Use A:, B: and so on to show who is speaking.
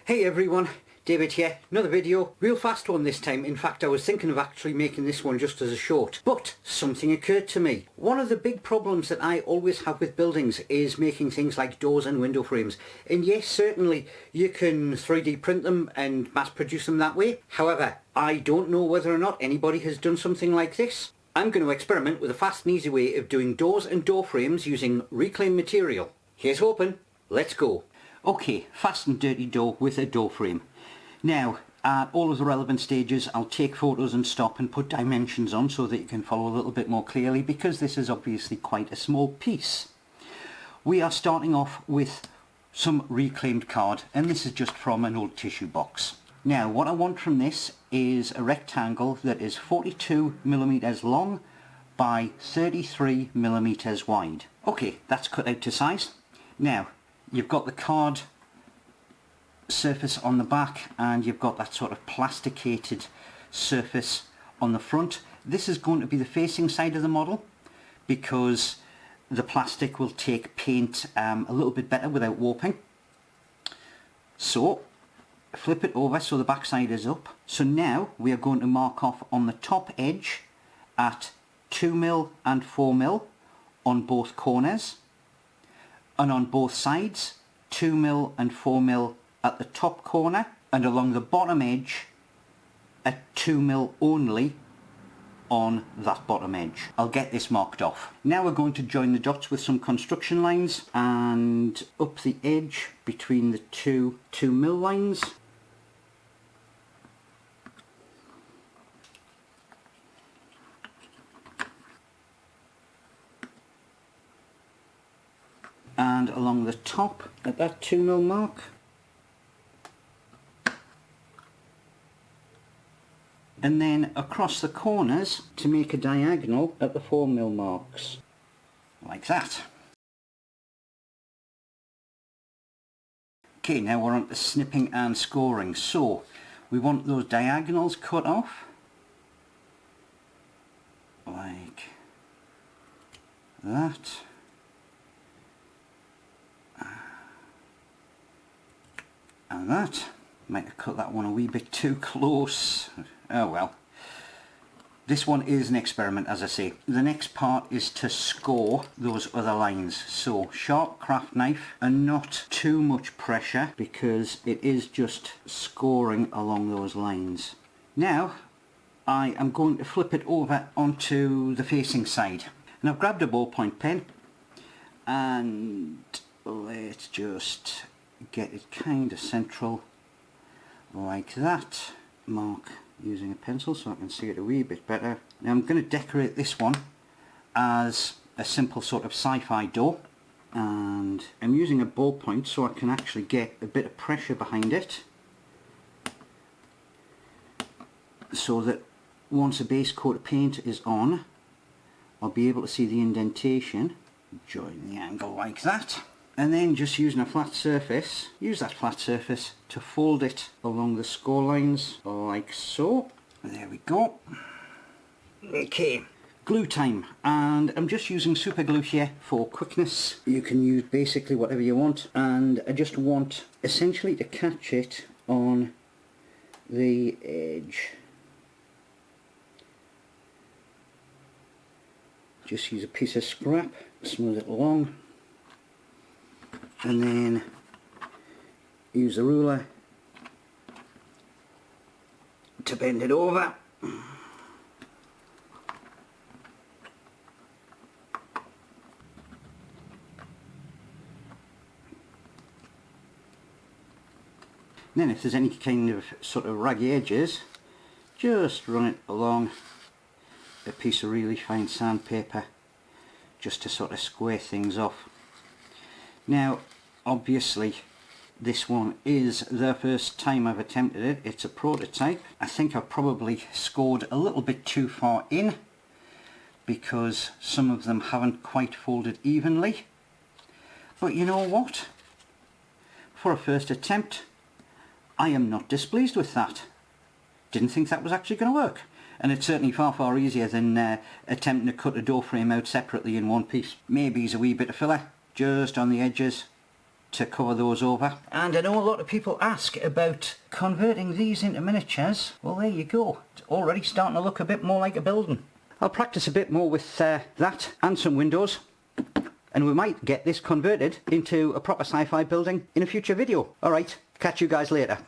A: Hey everyone, David here, another video, real fast one this time. In fact, I was thinking of actually making this one just as a short, but something occurred to me. One of the big problems that I always have with buildings is making things like doors and window frames. And yes, certainly you can 3D print them and mass produce them that way. However, I don't know whether or not anybody has done something like this. I'm going to experiment with a fast and easy way of doing doors and door frames using reclaimed material. Here's hoping. Let's go. Okay, fast and dirty door with a door frame. Now, at all of the relevant stages, I'll take photos and stop and put dimensions on so that you can follow a little bit more clearly, because this is obviously quite a small piece. We are starting off with some reclaimed card, and this is just from an old tissue box. Now, what I want from this is a rectangle that is 42mm long by 33mm wide. Okay, that's cut out to size. Now, you've got the card surface on the back and you've got that sort of plasticated surface on the front. This is going to be the facing side of the model because the plastic will take paint a little bit better without warping. So flip it over so the back side is up. So now we are going to mark off on the top edge at 2mm and 4mm on both corners, and on both sides 2mm and 4mm at the top corner, and along the bottom edge at 2mm only on that bottom edge. I'll get this marked off. Now we're going to join the dots with some construction lines and up the edge between the two 2mm lines. And along the top at that 2mm mark. And then across the corners to make a diagonal at the 4mm marks. Like that. Okay, now we're on to snipping and scoring. So we want those diagonals cut off. Like that. And that. Might have cut that one a wee bit too close. Oh well. This one is an experiment, as I say. The next part is to score those other lines. So sharp craft knife and not too much pressure, because it is just scoring along those lines. Now I am going to flip it over onto the facing side. And I've grabbed a ballpoint pen and let's just get it kind of central like that. Mark using a pencil so I can see it a wee bit better. Now I'm going to decorate this one as a simple sort of sci-fi door, and I'm using a ballpoint so I can actually get a bit of pressure behind it, so that once a base coat of paint is on I'll be able to see the indentation. Join the angle like that. And then just using a flat surface, use that flat surface to fold it along the score lines like so. There we go. Okay, glue time, and I'm just using super glue here for quickness. You can use basically whatever you want, and I just want essentially to catch it on the edge. Just use a piece of scrap, smooth it along, and then use the ruler to bend it over. Then if there's any kind of sort of raggy edges, just run it along a piece of really fine sandpaper just to sort of square things off. Now obviously this one is the first time I've attempted it. It's a prototype. I think I've probably scored a little bit too far in because some of them haven't quite folded evenly. But you know what? For a first attempt, I am not displeased with that. Didn't think that was actually going to work. And it's certainly far easier than attempting to cut a door frame out separately in one piece. Maybe it's a wee bit of filler just on the edges, to cover those over. And I know a lot of people ask about converting these into miniatures. Well, there you go. It's already starting to look a bit more like a building. I'll practice a bit more with that and some windows. And we might get this converted into a proper sci-fi building in a future video. Alright, catch you guys later.